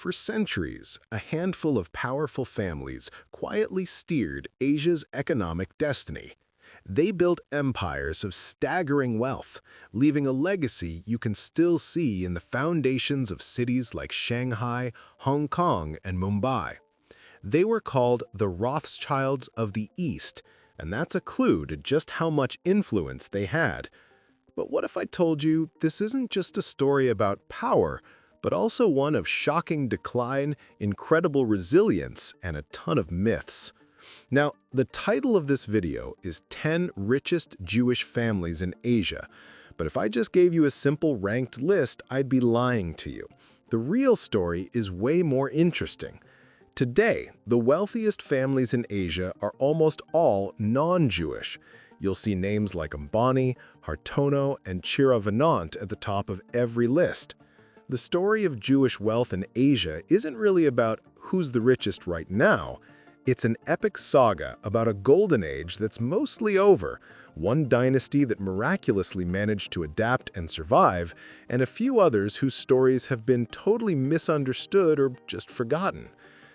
For centuries, a handful of powerful families quietly steered Asia's economic destiny. They built empires of staggering wealth, leaving a legacy you can still see in the foundations of cities like Shanghai, Hong Kong, and Mumbai. They were called the Rothschilds of the East, and that's a clue to just how much influence they had. But what if I told you this isn't just a story about power, but also one of shocking decline, incredible resilience, and a ton of myths? Now, the title of this video is 10 Richest Jewish Families in Asia, but if I just gave you a simple ranked list, I'd be lying to you. The real story is way more interesting. Today, the wealthiest families in Asia are almost all non-Jewish. You'll see names like Ambani, Hartono, and Chiravanant at the top of every list. The story of Jewish wealth in Asia isn't really about who's the richest right now. It's an epic saga about a golden age that's mostly over, one dynasty that miraculously managed to adapt and survive, and a few others whose stories have been totally misunderstood or just forgotten.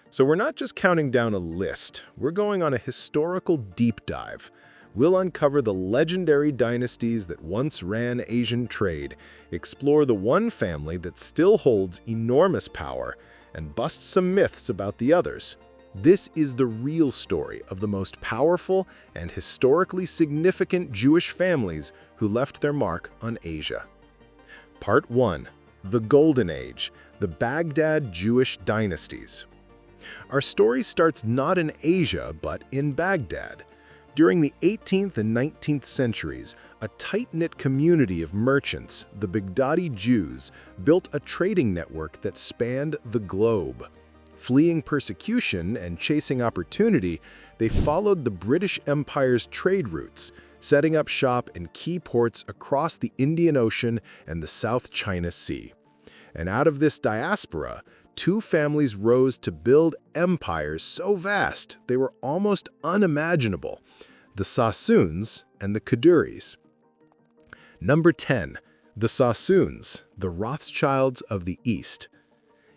So we're not just counting down a list, we're going on a historical deep dive. We'll uncover the legendary dynasties that once ran Asian trade, explore the one family that still holds enormous power, and bust some myths about the others. This is the real story of the most powerful and historically significant Jewish families who left their mark on Asia. Part 1. The Golden Age, the Baghdad Jewish Dynasties. Our story starts not in Asia, but in Baghdad. During the 18th and 19th centuries, a tight-knit community of merchants, the Baghdadi Jews, built a trading network that spanned the globe. Fleeing persecution and chasing opportunity, they followed the British Empire's trade routes, setting up shop in key ports across the Indian Ocean and the South China Sea. And out of this diaspora, two families rose to build empires so vast they were almost unimaginable: the Sassoons and the Kaduris. Number 10. The Sassoons, the Rothschilds of the East.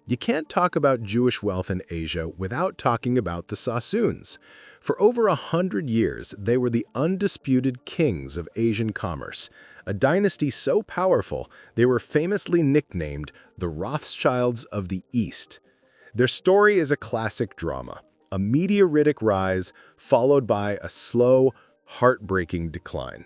You can't talk about Jewish wealth in Asia without talking about the Sassoons. For over 100 years, they were the undisputed kings of Asian commerce, a dynasty so powerful they were famously nicknamed the Rothschilds of the East. Their story is a classic drama, a meteoric rise followed by a slow, heartbreaking decline.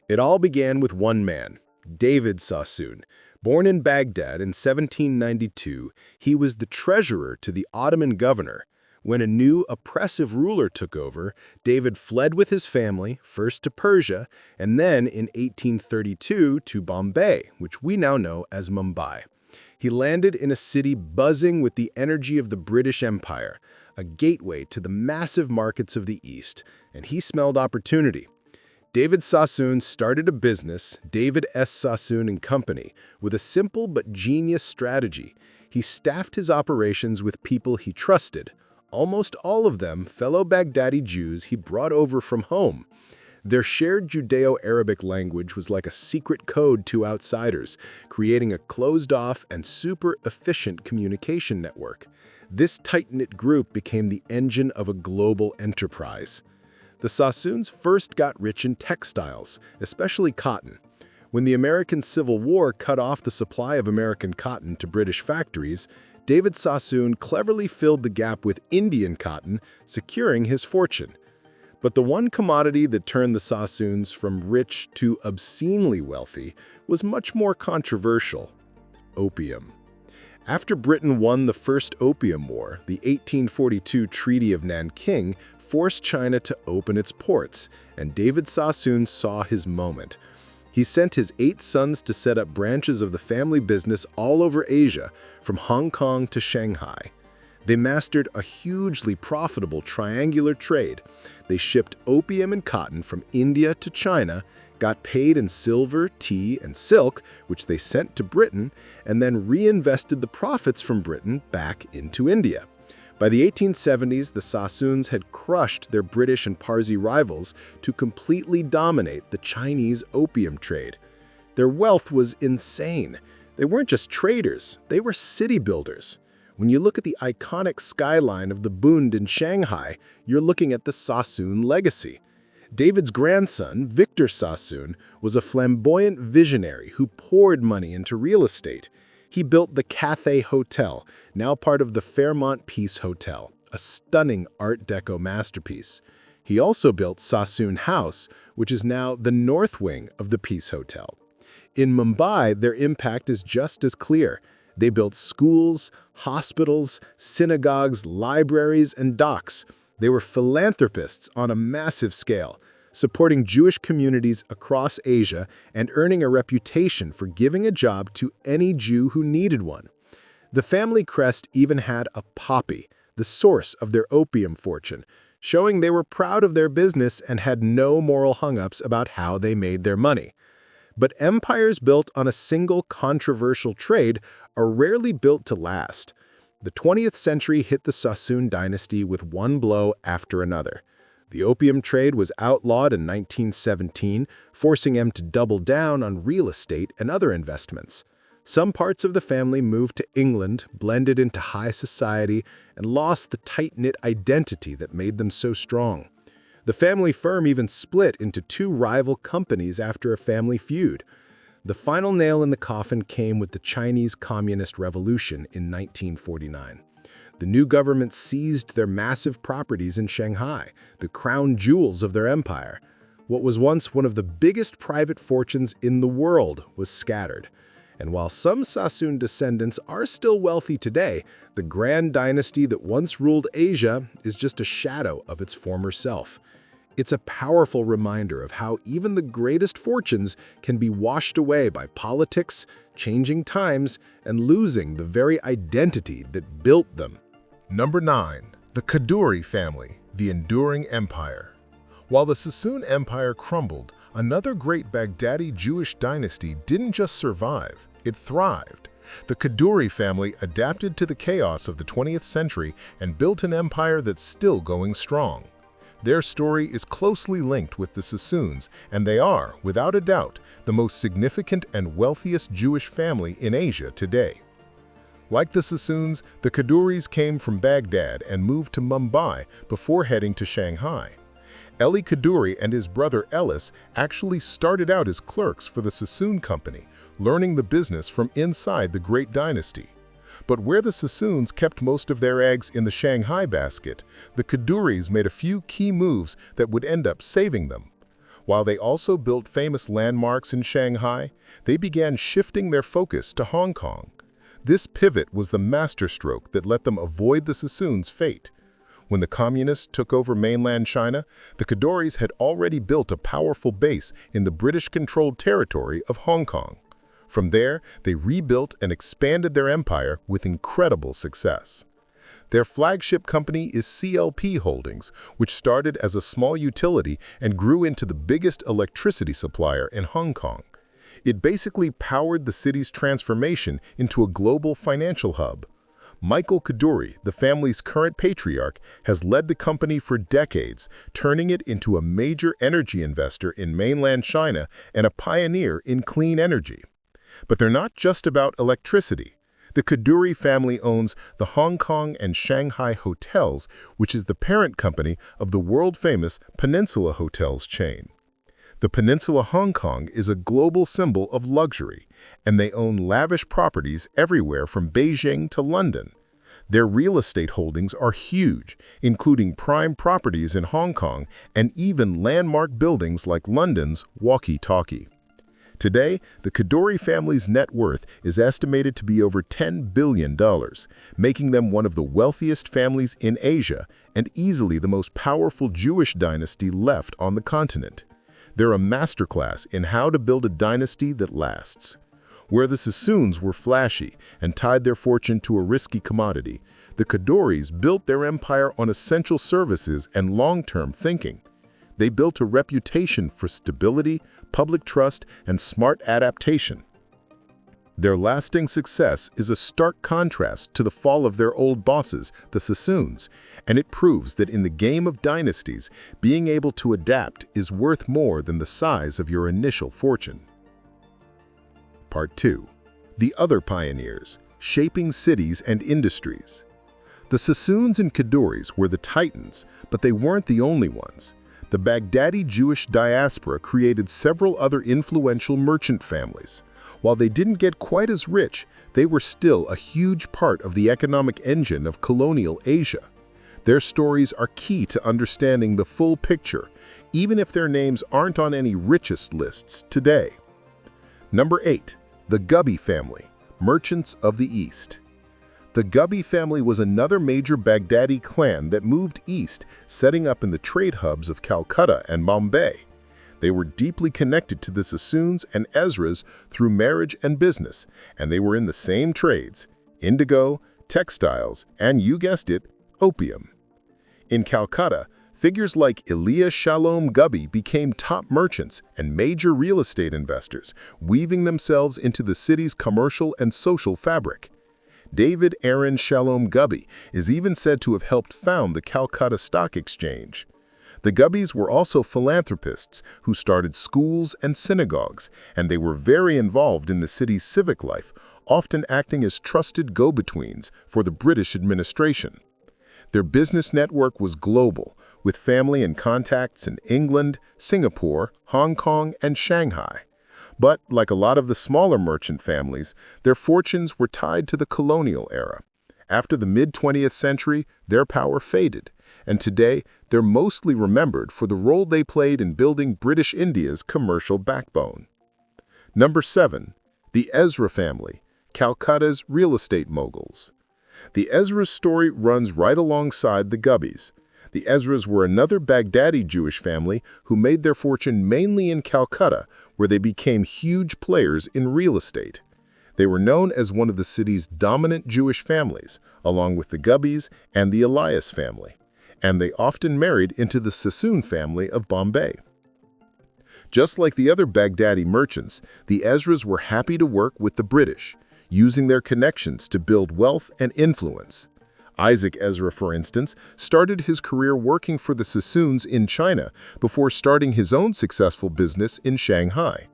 It all began with one man, David Sassoon. Born in Baghdad in 1792, he was the treasurer to the Ottoman governor. When a new, oppressive ruler took over, David fled with his family, first to Persia, and then in 1832 to Bombay, which we now know as Mumbai. He landed in a city buzzing with the energy of the British Empire, a gateway to the massive markets of the East, and he smelled opportunity. David Sassoon started a business, David S. Sassoon and Company, with a simple but genius strategy. He staffed his operations with people he trusted, almost all of them fellow Baghdadi Jews he brought over from home. Their shared Judeo-Arabic language was like a secret code to outsiders, creating a closed-off and super efficient communication network. This tight-knit group became the engine of a global enterprise. The Sassoons first got rich in textiles, especially cotton. When the American Civil War cut off the supply of American cotton to British factories, David Sassoon cleverly filled the gap with Indian cotton, securing his fortune. But the one commodity that turned the Sassoons from rich to obscenely wealthy was much more controversial: opium. After Britain won the First Opium War, the 1842 Treaty of Nanking forced China to open its ports, and David Sassoon saw his moment. He sent his 8 sons to set up branches of the family business all over Asia, from Hong Kong to Shanghai. They mastered a hugely profitable triangular trade. They shipped opium and cotton from India to China, got paid in silver, tea, and silk, which they sent to Britain, and then reinvested the profits from Britain back into India. By the 1870s, the Sassoons had crushed their British and Parsi rivals to completely dominate the Chinese opium trade. Their wealth was insane. They weren't just traders, they were city builders. When you look at the iconic skyline of the Bund in Shanghai, you're looking at the Sassoon legacy. David's grandson, Victor Sassoon, was a flamboyant visionary who poured money into real estate. He built the Cathay Hotel, now part of the Fairmont Peace Hotel, a stunning Art Deco masterpiece. He also built Sassoon House, which is now the north wing of the Peace Hotel. In Mumbai, their impact is just as clear. They built schools, hospitals, synagogues, libraries, and docks. They were philanthropists on a massive scale, supporting Jewish communities across Asia and earning a reputation for giving a job to any Jew who needed one. The family crest even had a poppy, the source of their opium fortune, showing they were proud of their business and had no moral hang-ups about how they made their money. But empires built on a single controversial trade are rarely built to last. The 20th century hit the Sassoon dynasty with one blow after another. The opium trade was outlawed in 1917, forcing them to double down on real estate and other investments. Some parts of the family moved to England, blended into high society, and lost the tight-knit identity that made them so strong. The family firm even split into two rival companies after a family feud. The final nail in the coffin came with the Chinese Communist Revolution in 1949. The new government seized their massive properties in Shanghai, the crown jewels of their empire. What was once one of the biggest private fortunes in the world was scattered. And while some Sassoon descendants are still wealthy today, the grand dynasty that once ruled Asia is just a shadow of its former self. It's a powerful reminder of how even the greatest fortunes can be washed away by politics, changing times, and losing the very identity that built them. Number 9. The Kadoorie family, the enduring empire. While the Sassoon Empire crumbled, another great Baghdadi Jewish dynasty didn't just survive, it thrived. The Kadoorie family adapted to the chaos of the 20th century and built an empire that's still going strong. Their story is closely linked with the Sassoons, and they are, without a doubt, the most significant and wealthiest Jewish family in Asia today. Like the Sassoons, the Kadoories came from Baghdad and moved to Mumbai before heading to Shanghai. Eli Kadoorie and his brother Ellis actually started out as clerks for the Sassoon Company, learning the business from inside the great dynasty. But where the Sassoons kept most of their eggs in the Shanghai basket, the Kadoories made a few key moves that would end up saving them. While they also built famous landmarks in Shanghai, they began shifting their focus to Hong Kong. This pivot was the masterstroke that let them avoid the Sassoons' fate. When the communists took over mainland China, the Kadoories had already built a powerful base in the British-controlled territory of Hong Kong. From there, they rebuilt and expanded their empire with incredible success. Their flagship company is CLP Holdings, which started as a small utility and grew into the biggest electricity supplier in Hong Kong. It basically powered the city's transformation into a global financial hub. Michael Kadoorie, the family's current patriarch, has led the company for decades, turning it into a major energy investor in mainland China and a pioneer in clean energy. But they're not just about electricity. The Kadoorie family owns the Hong Kong and Shanghai Hotels, which is the parent company of the world-famous Peninsula Hotels chain. The Peninsula Hong Kong is a global symbol of luxury, and they own lavish properties everywhere from Beijing to London. Their real estate holdings are huge, including prime properties in Hong Kong and even landmark buildings like London's Walkie-Talkie. Today, the Kadoorie family's net worth is estimated to be over $10 billion, making them one of the wealthiest families in Asia and easily the most powerful Jewish dynasty left on the continent. They're a masterclass in how to build a dynasty that lasts. Where the Sassoons were flashy and tied their fortune to a risky commodity, the Kadoories built their empire on essential services and long-term thinking. They built a reputation for stability, public trust, and smart adaptation. Their lasting success is a stark contrast to the fall of their old bosses, the Sassoons, and it proves that in the game of dynasties, being able to adapt is worth more than the size of your initial fortune. Part 2. The other pioneers, shaping cities and industries. The Sassoons and Kaduris were the titans, but they weren't the only ones. The Baghdadi Jewish diaspora created several other influential merchant families. While they didn't get quite as rich, they were still a huge part of the economic engine of colonial Asia. Their stories are key to understanding the full picture, even if their names aren't on any richest lists today. Number 8. The Gubby family, merchants of the East. The Gubby family was another major Baghdadi clan that moved east, setting up in the trade hubs of Calcutta and Bombay. They were deeply connected to the Sassoons and Ezras through marriage and business, and they were in the same trades: indigo, textiles, and, you guessed it, opium. In Calcutta, figures like Elia Shalom Gubby became top merchants and major real estate investors, weaving themselves into the city's commercial and social fabric. David Aaron Shalom Gubby is even said to have helped found the Calcutta Stock Exchange. The Gubbys were also philanthropists who started schools and synagogues, and they were very involved in the city's civic life, often acting as trusted go-betweens for the British administration. Their business network was global, with family and contacts in England, Singapore, Hong Kong, and Shanghai. But, like a lot of the smaller merchant families, their fortunes were tied to the colonial era. After the mid-20th century, their power faded, and today they're mostly remembered for the role they played in building British India's commercial backbone. Number 7. The Ezra family, Calcutta's real estate moguls. The Ezra's story runs right alongside the Gubbys. The Ezras were another Baghdadi Jewish family who made their fortune mainly in Calcutta, where they became huge players in real estate. They were known as one of the city's dominant Jewish families, along with the Gubbys and the Elias family, and they often married into the Sassoon family of Bombay. Just like the other Baghdadi merchants, the Ezras were happy to work with the British, using their connections to build wealth and influence. Isaac Ezra, for instance, started his career working for the Sassoons in China before starting his own successful business in Shanghai.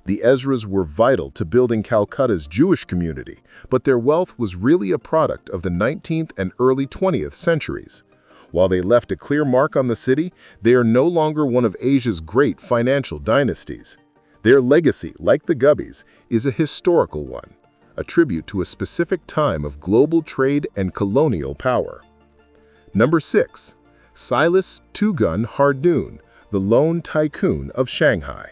The Ezras were vital to building Calcutta's Jewish community, but their wealth was really a product of the 19th and early 20th centuries. While they left a clear mark on the city, they are no longer one of Asia's great financial dynasties. Their legacy, like the Gubbys, is a historical one, a tribute to a specific time of global trade and colonial power. Number 6. Silas Tugun Hardoon, the lone tycoon of Shanghai.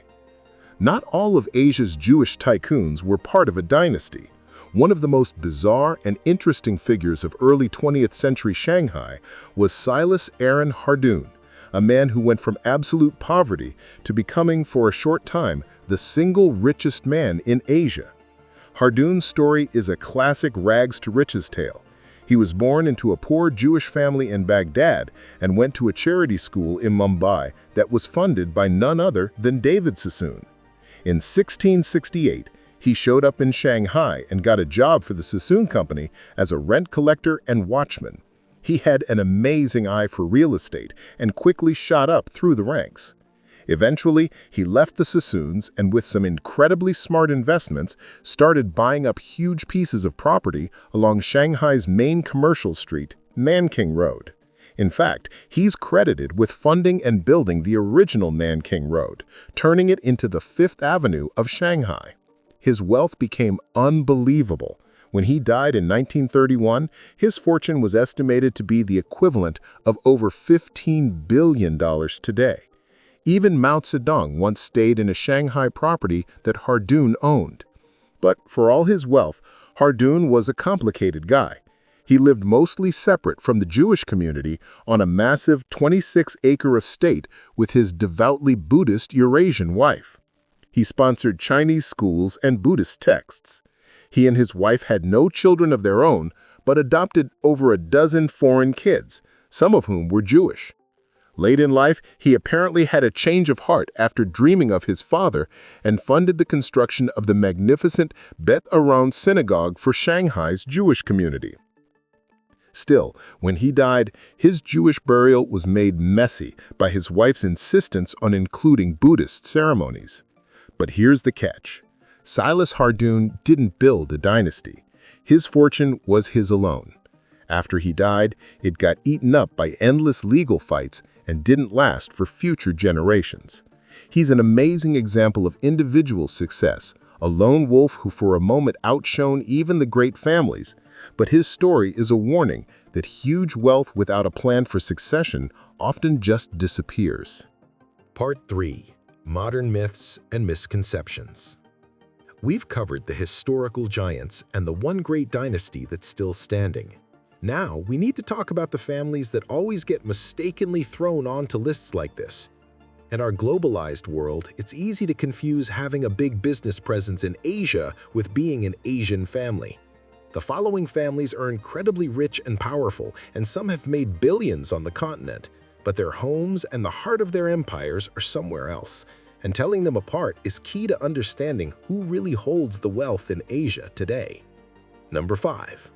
Not all of Asia's Jewish tycoons were part of a dynasty. One of the most bizarre and interesting figures of early 20th century Shanghai was Silas Aaron Hardoon, a man who went from absolute poverty to becoming, for a short time, the single richest man in Asia. Hardoon's story is a classic rags-to-riches tale. He was born into a poor Jewish family in Baghdad and went to a charity school in Mumbai that was funded by none other than David Sassoon. In 1668, he showed up in Shanghai and got a job for the Sassoon Company as a rent collector and watchman. He had an amazing eye for real estate and quickly shot up through the ranks. Eventually, he left the Sassoons and with some incredibly smart investments, started buying up huge pieces of property along Shanghai's main commercial street, Nanking Road. In fact, he's credited with funding and building the original Nanking Road, turning it into the Fifth Avenue of Shanghai. His wealth became unbelievable. When he died in 1931, his fortune was estimated to be the equivalent of over $15 billion today. Even Mao Zedong once stayed in a Shanghai property that Hardoon owned. But for all his wealth, Hardoon was a complicated guy. He lived mostly separate from the Jewish community on a massive 26-acre estate with his devoutly Buddhist Eurasian wife. He sponsored Chinese schools and Buddhist texts. He and his wife had no children of their own, but adopted over a dozen foreign kids, some of whom were Jewish. Late in life, he apparently had a change of heart after dreaming of his father and funded the construction of the magnificent Beth Aron synagogue for Shanghai's Jewish community. Still, when he died, his Jewish burial was made messy by his wife's insistence on including Buddhist ceremonies. But here's the catch. Silas Hardoon didn't build a dynasty. His fortune was his alone. After he died, it got eaten up by endless legal fights and didn't last for future generations. He's an amazing example of individual success, a lone wolf who for a moment outshone even the great families. But his story is a warning that huge wealth without a plan for succession often just disappears. Part 3. Modern Myths and Misconceptions. We've covered the historical giants and the one great dynasty that's still standing. Now, we need to talk about the families that always get mistakenly thrown onto lists like this. In our globalized world, it's easy to confuse having a big business presence in Asia with being an Asian family. The following families are incredibly rich and powerful, and some have made billions on the continent, but their homes and the heart of their empires are somewhere else. And telling them apart is key to understanding who really holds the wealth in Asia today. Number 5.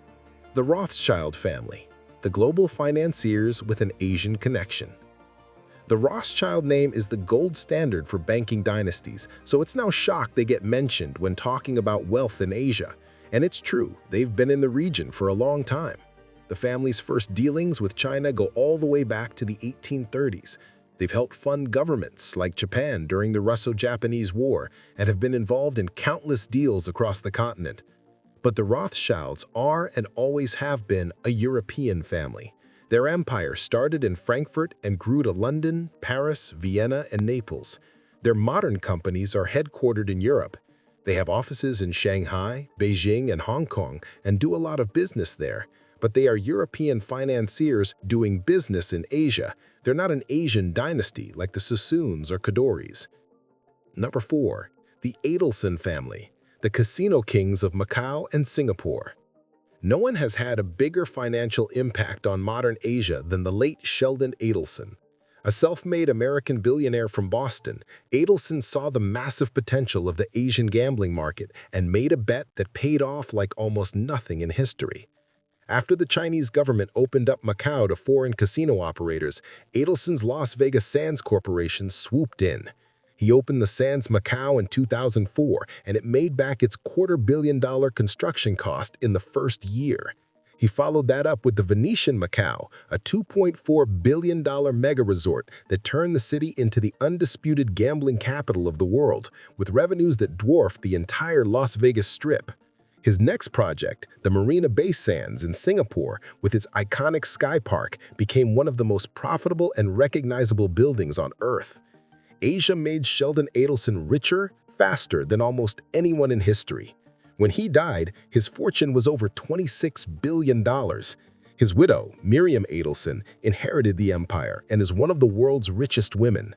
The Rothschild family, the global financiers with an Asian connection. The Rothschild name is the gold standard for banking dynasties, so it's no shock they get mentioned when talking about wealth in Asia. And it's true, they've been in the region for a long time. The family's first dealings with China go all the way back to the 1830s. They've helped fund governments like Japan during the Russo-Japanese War and have been involved in countless deals across the continent. But the Rothschilds are and always have been a European family. Their empire started in Frankfurt and grew to London, Paris, Vienna, and Naples. Their modern companies are headquartered in Europe. They have offices in Shanghai, Beijing, and Hong Kong and do a lot of business there. But they are European financiers doing business in Asia. They're not an Asian dynasty like the Sassoons or Kadoris. Number 4. The Adelson family, the casino kings of Macau and Singapore. No one has had a bigger financial impact on modern Asia than the late Sheldon Adelson. A self-made American billionaire from Boston, Adelson saw the massive potential of the Asian gambling market and made a bet that paid off like almost nothing in history. After the Chinese government opened up Macau to foreign casino operators, Adelson's Las Vegas Sands Corporation swooped in. He opened the Sands Macau in 2004, and it made back its $250 million construction cost in the first year. He followed that up with the Venetian Macau, a $2.4 billion mega resort that turned the city into the undisputed gambling capital of the world, with revenues that dwarfed the entire Las Vegas Strip. His next project, the Marina Bay Sands in Singapore, with its iconic sky park, became one of the most profitable and recognizable buildings on Earth. Asia made Sheldon Adelson richer, faster than almost anyone in history. When he died, his fortune was over $26 billion. His widow, Miriam Adelson, inherited the empire and is one of the world's richest women.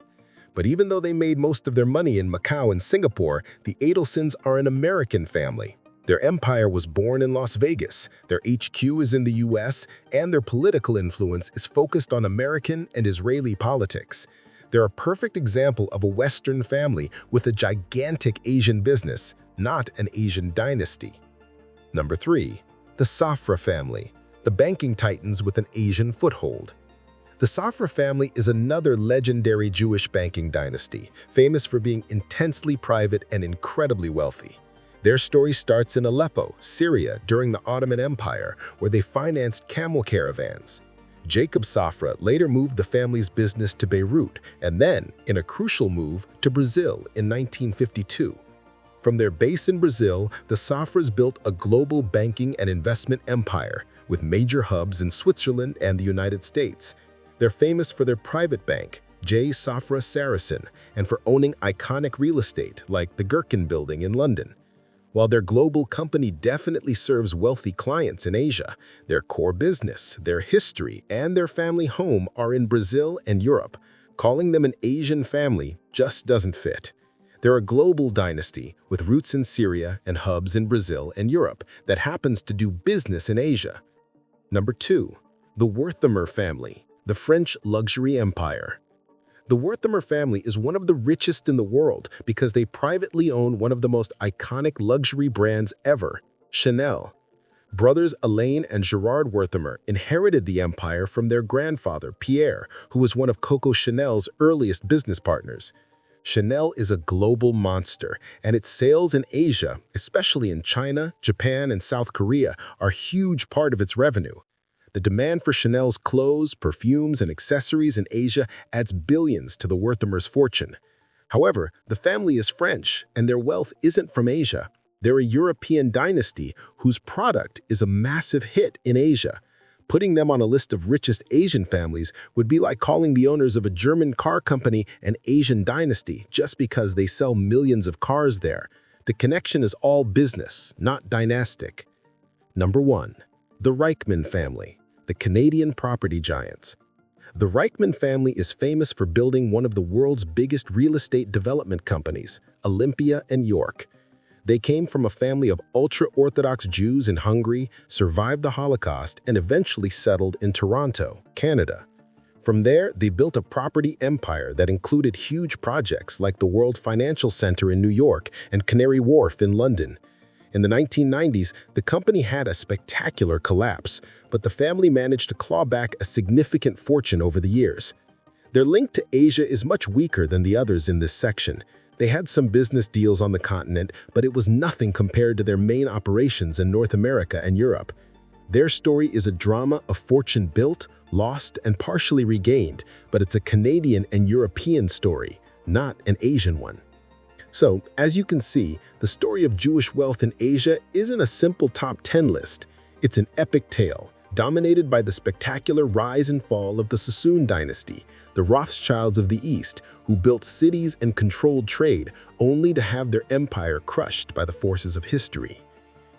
But even though they made most of their money in Macau and Singapore, the Adelsons are an American family. Their empire was born in Las Vegas, their HQ is in the US, and their political influence is focused on American and Israeli politics. They're a perfect example of a Western family with a gigantic Asian business, not an Asian dynasty. Number 3. The Safra family, the banking titans with an Asian foothold. The Safra family is another legendary Jewish banking dynasty, famous for being intensely private and incredibly wealthy. Their story starts in Aleppo, Syria, during the Ottoman Empire, where they financed camel caravans. Jacob Safra later moved the family's business to Beirut and then, in a crucial move, to Brazil in 1952. From their base in Brazil, the Safras built a global banking and investment empire with major hubs in Switzerland and the United States. They're famous for their private bank, J. Safra Saracen, and for owning iconic real estate like the Gherkin Building in London. While their global company definitely serves wealthy clients in Asia, their core business, their history, and their family home are in Brazil and Europe. Calling them an Asian family just doesn't fit. They're a global dynasty with roots in Syria and hubs in Brazil and Europe that happens to do business in Asia. Number 2. The Werthemer family, the French luxury empire. The Werthemer family is one of the richest in the world because they privately own one of the most iconic luxury brands ever, Chanel. Brothers Alain and Gerard Werthemer inherited the empire from their grandfather, Pierre, who was one of Coco Chanel's earliest business partners. Chanel is a global monster, and its sales in Asia, especially in China, Japan, and South Korea, are a huge part of its revenue. The demand for Chanel's clothes, perfumes, and accessories in Asia adds billions to the Wertheimer's fortune. However, the family is French, and their wealth isn't from Asia. They're a European dynasty whose product is a massive hit in Asia. Putting them on a list of richest Asian families would be like calling the owners of a German car company an Asian dynasty just because they sell millions of cars there. The connection is all business, not dynastic. Number 1. The Reichmann family, the Canadian property giants. The Reichmann family is famous for building one of the world's biggest real estate development companies, Olympia and York. They came from a family of ultra-Orthodox Jews in Hungary, survived the Holocaust, and eventually settled in Toronto, Canada. From there, they built a property empire that included huge projects like the World Financial Center in New York and Canary Wharf in London. In the 1990s, the company had a spectacular collapse, but the family managed to claw back a significant fortune over the years. Their link to Asia is much weaker than the others in this section. They had some business deals on the continent, but it was nothing compared to their main operations in North America and Europe. Their story is a drama of fortune built, lost, and partially regained, but it's a Canadian and European story, not an Asian one. So, as you can see, the story of Jewish wealth in Asia isn't a simple top 10 list. It's an epic tale, dominated by the spectacular rise and fall of the Sassoon dynasty, the Rothschilds of the East, who built cities and controlled trade, only to have their empire crushed by the forces of history.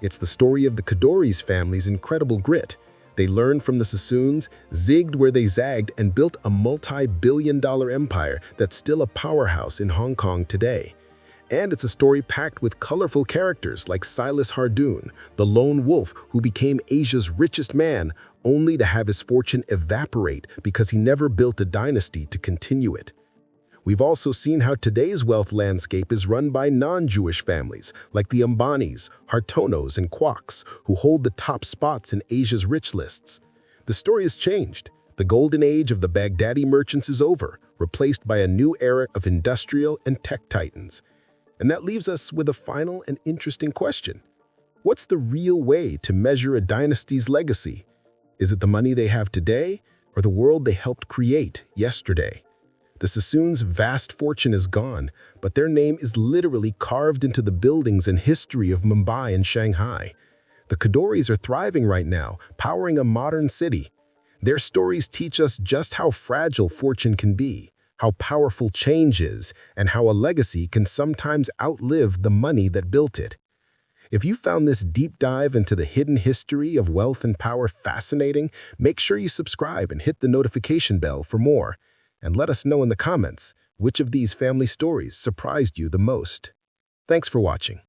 It's the story of the Kadoories family's incredible grit. They learned from the Sassoons, zigged where they zagged, and built a multi-billion-dollar empire that's still a powerhouse in Hong Kong today. And it's a story packed with colorful characters like Silas Hardoon, the lone wolf who became Asia's richest man, only to have his fortune evaporate because he never built a dynasty to continue it. We've also seen how today's wealth landscape is run by non-Jewish families like the Ambanis, Hartonos, and Kwaks, who hold the top spots in Asia's rich lists. The story has changed. The golden age of the Baghdadi merchants is over, replaced by a new era of industrial and tech titans. And that leaves us with a final and interesting question. What's the real way to measure a dynasty's legacy? Is it the money they have today, or the world they helped create yesterday? The Sassoons' vast fortune is gone, but their name is literally carved into the buildings and history of Mumbai and Shanghai. The Kadoories are thriving right now, powering a modern city. Their stories teach us just how fragile fortune can be, how powerful change is, and how a legacy can sometimes outlive the money that built it. If you found this deep dive into the hidden history of wealth and power fascinating, make sure you subscribe and hit the notification bell for more. And let us know in the comments which of these family stories surprised you the most. Thanks for watching.